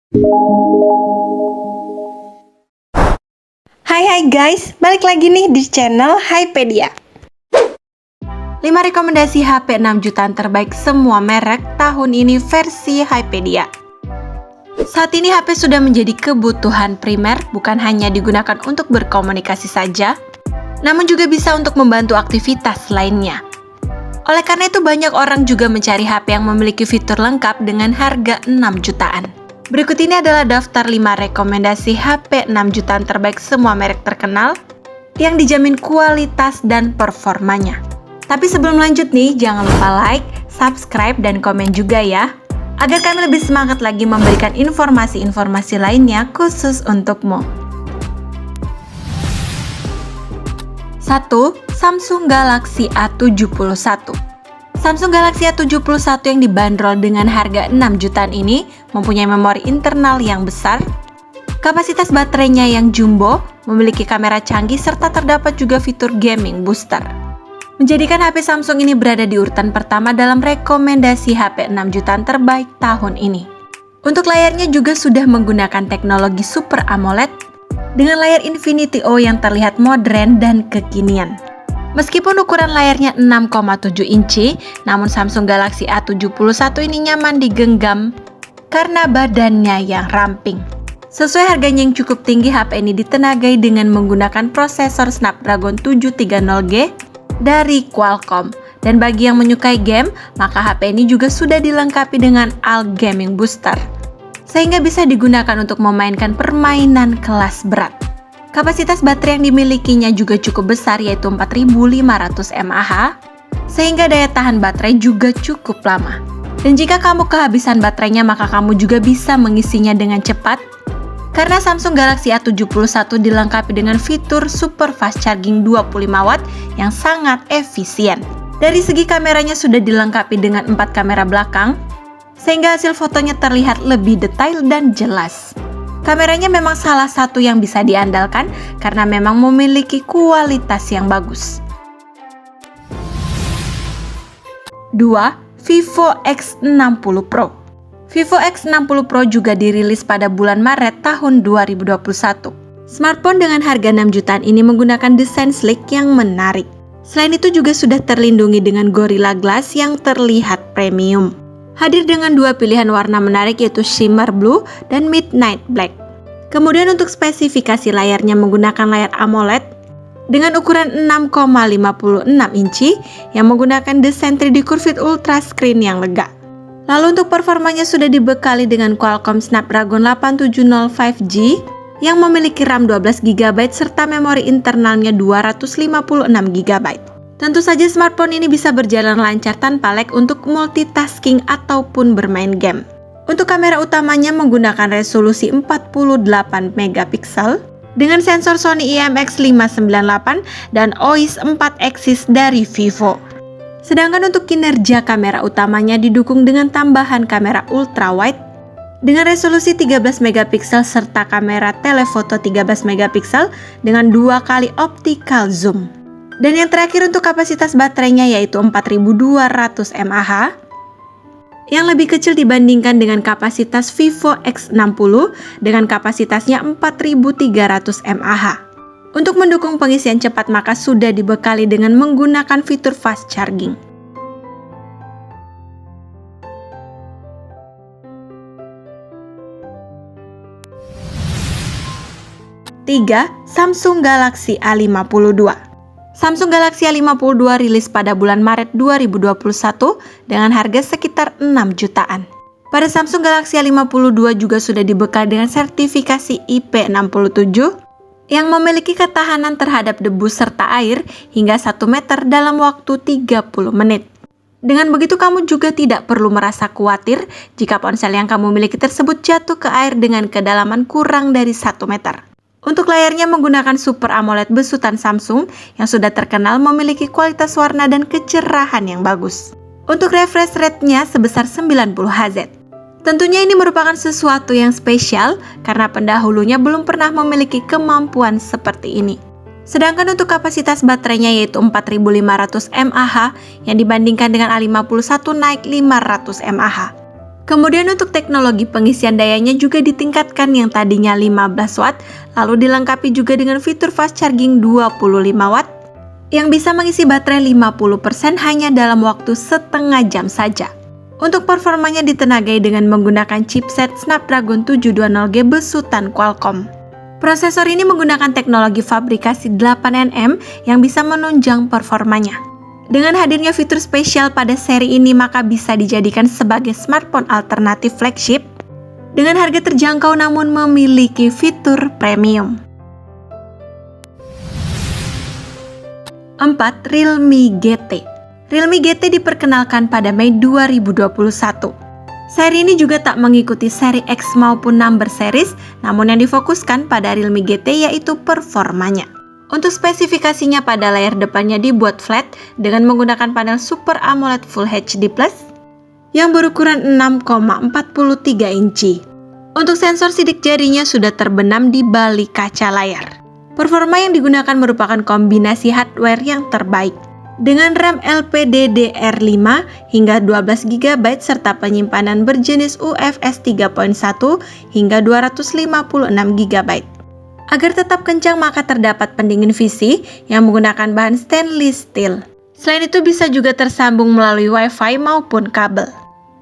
Hai guys, balik lagi nih di channel Hypedia. 5 rekomendasi HP 6 jutaan terbaik semua merek tahun ini versi Hypedia. Saat ini HP sudah menjadi kebutuhan primer, bukan hanya digunakan untuk berkomunikasi saja, namun juga bisa untuk membantu aktivitas lainnya. Oleh karena itu banyak orang juga mencari HP yang memiliki fitur lengkap dengan harga 6 jutaan. Berikut ini adalah daftar 5 rekomendasi HP 6 jutaan terbaik semua merek terkenal yang dijamin kualitas dan performanya. Tapi sebelum lanjut nih, jangan lupa like, subscribe, dan komen juga ya, agar kami lebih semangat lagi memberikan informasi-informasi lainnya khusus untukmu. 1. Samsung Galaxy A71. Samsung Galaxy A71 yang dibanderol dengan harga 6 jutaan ini mempunyai memori internal yang besar, kapasitas baterainya yang jumbo, memiliki kamera canggih, serta terdapat juga fitur gaming booster. Menjadikan HP Samsung ini berada di urutan pertama dalam rekomendasi HP 6 jutaan terbaik tahun ini. Untuk layarnya juga sudah menggunakan teknologi Super AMOLED dengan layar Infinity O yang terlihat modern dan kekinian. Meskipun ukuran layarnya 6,7 inci, namun Samsung Galaxy A71 ini nyaman digenggam karena badannya yang ramping. Sesuai harganya yang cukup tinggi, HP ini ditenagai dengan menggunakan prosesor Snapdragon 730G dari Qualcomm. Dan bagi yang menyukai game, maka HP ini juga sudah dilengkapi dengan ALT Gaming Booster, sehingga bisa digunakan untuk memainkan permainan kelas berat. Kapasitas baterai yang dimilikinya juga cukup besar, yaitu 4500 mAh, sehingga daya tahan baterai juga cukup lama. Dan jika kamu kehabisan baterainya, maka kamu juga bisa mengisinya dengan cepat, karena Samsung Galaxy A71 dilengkapi dengan fitur Super Fast Charging 25 Watt yang sangat efisien. Dari segi kameranya sudah dilengkapi dengan 4 kamera belakang, sehingga hasil fotonya terlihat lebih detail dan jelas. Kameranya memang salah satu yang bisa diandalkan karena memang memiliki kualitas yang bagus. 2. Vivo X60 Pro. Vivo X60 Pro juga dirilis pada bulan Maret tahun 2021. Smartphone dengan harga 6 jutaan ini menggunakan desain sleek yang menarik. Selain itu juga sudah terlindungi dengan Gorilla Glass yang terlihat premium. Hadir dengan dua pilihan warna menarik, yaitu Shimmer Blue dan Midnight Black. Kemudian untuk spesifikasi layarnya menggunakan layar AMOLED dengan ukuran 6,56 inci yang menggunakan desain 3D Curved Ultra Screen yang lega. Lalu untuk performanya sudah dibekali dengan Qualcomm Snapdragon 8705G yang memiliki RAM 12GB serta memori internalnya 256GB. Tentu saja smartphone ini bisa berjalan lancar tanpa lag untuk multitasking ataupun bermain game. Untuk kamera utamanya menggunakan resolusi 48 megapiksel dengan sensor Sony IMX598 dan OIS 4 axis dari Vivo. Sedangkan untuk kinerja kamera utamanya didukung dengan tambahan kamera ultra wide dengan resolusi 13 megapiksel serta kamera telefoto 13 megapiksel dengan 2 kali optical zoom. Dan yang terakhir untuk kapasitas baterainya, yaitu 4200 mAh yang lebih kecil dibandingkan dengan kapasitas Vivo X60 dengan kapasitasnya 4300 mAh. Untuk mendukung pengisian cepat maka sudah dibekali dengan menggunakan fitur fast charging. 3. Samsung Galaxy A52. Samsung Galaxy A52 rilis pada bulan Maret 2021 dengan harga sekitar 6 jutaan. Pada Samsung Galaxy A52 juga sudah dibekali dengan sertifikasi IP67 yang memiliki ketahanan terhadap debu serta air hingga 1 meter dalam waktu 30 menit. Dengan begitu kamu juga tidak perlu merasa khawatir jika ponsel yang kamu miliki tersebut jatuh ke air dengan kedalaman kurang dari 1 meter. Untuk layarnya menggunakan Super AMOLED besutan Samsung yang sudah terkenal memiliki kualitas warna dan kecerahan yang bagus. Untuk refresh rate-nya sebesar 90 Hz. Tentunya ini merupakan sesuatu yang spesial karena pendahulunya belum pernah memiliki kemampuan seperti ini. Sedangkan untuk kapasitas baterainya yaitu 4500 mAh yang dibandingkan dengan A51 naik 500 mAh. Kemudian untuk teknologi pengisian dayanya juga ditingkatkan yang tadinya 15 watt, lalu dilengkapi juga dengan fitur fast charging 25 watt yang bisa mengisi baterai 50% hanya dalam waktu setengah jam saja. Untuk performanya ditenagai dengan menggunakan chipset Snapdragon 720G besutan Qualcomm. Prosesor ini menggunakan teknologi fabrikasi 8nm yang bisa menunjang performanya. Dengan hadirnya fitur spesial pada seri ini maka bisa dijadikan sebagai smartphone alternatif flagship dengan harga terjangkau namun memiliki fitur premium. 4. Realme GT. Realme GT diperkenalkan pada Mei 2021. Seri ini juga tak mengikuti seri X maupun Number series, namun yang difokuskan pada Realme GT yaitu performanya. Untuk spesifikasinya pada layar depannya dibuat flat dengan menggunakan panel Super AMOLED Full HD Plus yang berukuran 6,43 inci. Untuk sensor sidik jarinya sudah terbenam di balik kaca layar. Performa yang digunakan merupakan kombinasi hardware yang terbaik dengan RAM LPDDR5 hingga 12GB serta penyimpanan berjenis UFS 3.1 hingga 256GB. Agar tetap kencang maka terdapat pendingin VC yang menggunakan bahan stainless steel. Selain itu bisa juga tersambung melalui Wi-Fi maupun kabel.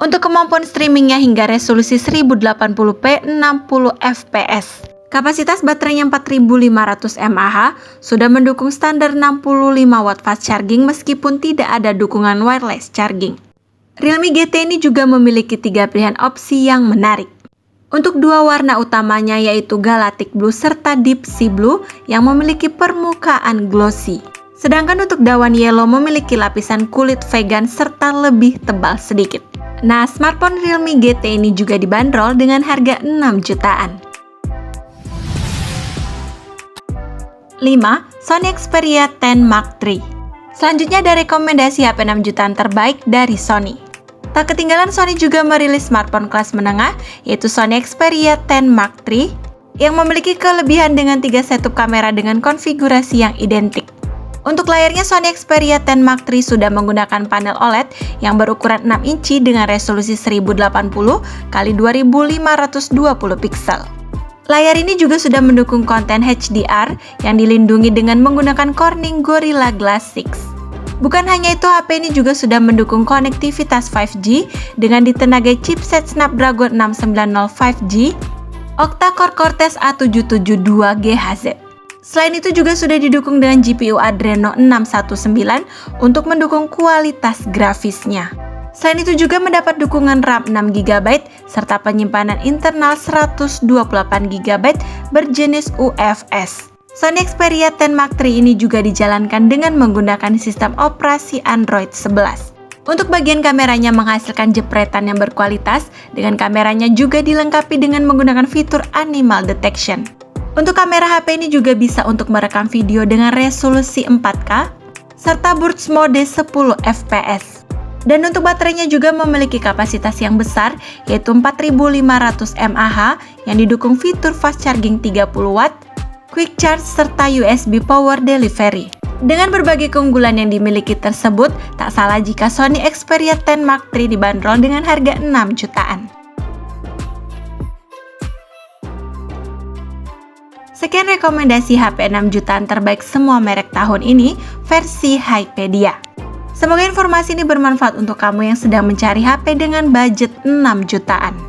Untuk kemampuan streamingnya hingga resolusi 1080p 60 fps. Kapasitas baterainya 4500 mAh, sudah mendukung standar 65 watt fast charging meskipun tidak ada dukungan wireless charging. Realme GT ini juga memiliki 3 pilihan opsi yang menarik. Untuk 2 warna utamanya yaitu Galactic Blue serta Deep Sea Blue yang memiliki permukaan glossy. Sedangkan untuk daun yellow memiliki lapisan kulit vegan serta lebih tebal sedikit. Nah, smartphone Realme GT ini juga dibanderol dengan harga 6 jutaan. 5. Sony Xperia 10 Mark III. Selanjutnya ada rekomendasi HP 6 jutaan terbaik dari Sony. Tak ketinggalan Sony juga merilis smartphone kelas menengah yaitu Sony Xperia 10 Mark III yang memiliki kelebihan dengan 3 setup kamera dengan konfigurasi yang identik. Untuk layarnya Sony Xperia 10 Mark III sudah menggunakan panel OLED yang berukuran 6 inci dengan resolusi 1080 x 2520 pixel. Layar ini juga sudah mendukung konten HDR yang dilindungi dengan menggunakan Corning Gorilla Glass 6. Bukan hanya itu, HP ini juga sudah mendukung konektivitas 5G dengan ditenagai chipset Snapdragon 690 5G, octa-core Cortex A772GHz. Selain itu juga sudah didukung dengan GPU Adreno 619 untuk mendukung kualitas grafisnya. Selain itu juga mendapat dukungan RAM 6GB serta penyimpanan internal 128GB berjenis UFS. Sony Xperia 10 Mark III ini juga dijalankan dengan menggunakan sistem operasi Android 11. Untuk bagian kameranya menghasilkan jepretan yang berkualitas, dengan kameranya juga dilengkapi dengan menggunakan fitur animal detection. Untuk kamera HP ini juga bisa untuk merekam video dengan resolusi 4K, serta burst mode 10 fps. Dan untuk baterainya juga memiliki kapasitas yang besar, yaitu 4500 mAh yang didukung fitur fast charging 30 watt, quick charge, serta USB power delivery. Dengan berbagai keunggulan yang dimiliki tersebut, tak salah jika Sony Xperia 10 Mark III dibanderol dengan harga 6 jutaan. Sekian rekomendasi HP 6 jutaan terbaik semua merek tahun ini versi Hypedia. Semoga informasi ini bermanfaat untuk kamu yang sedang mencari HP dengan budget 6 jutaan.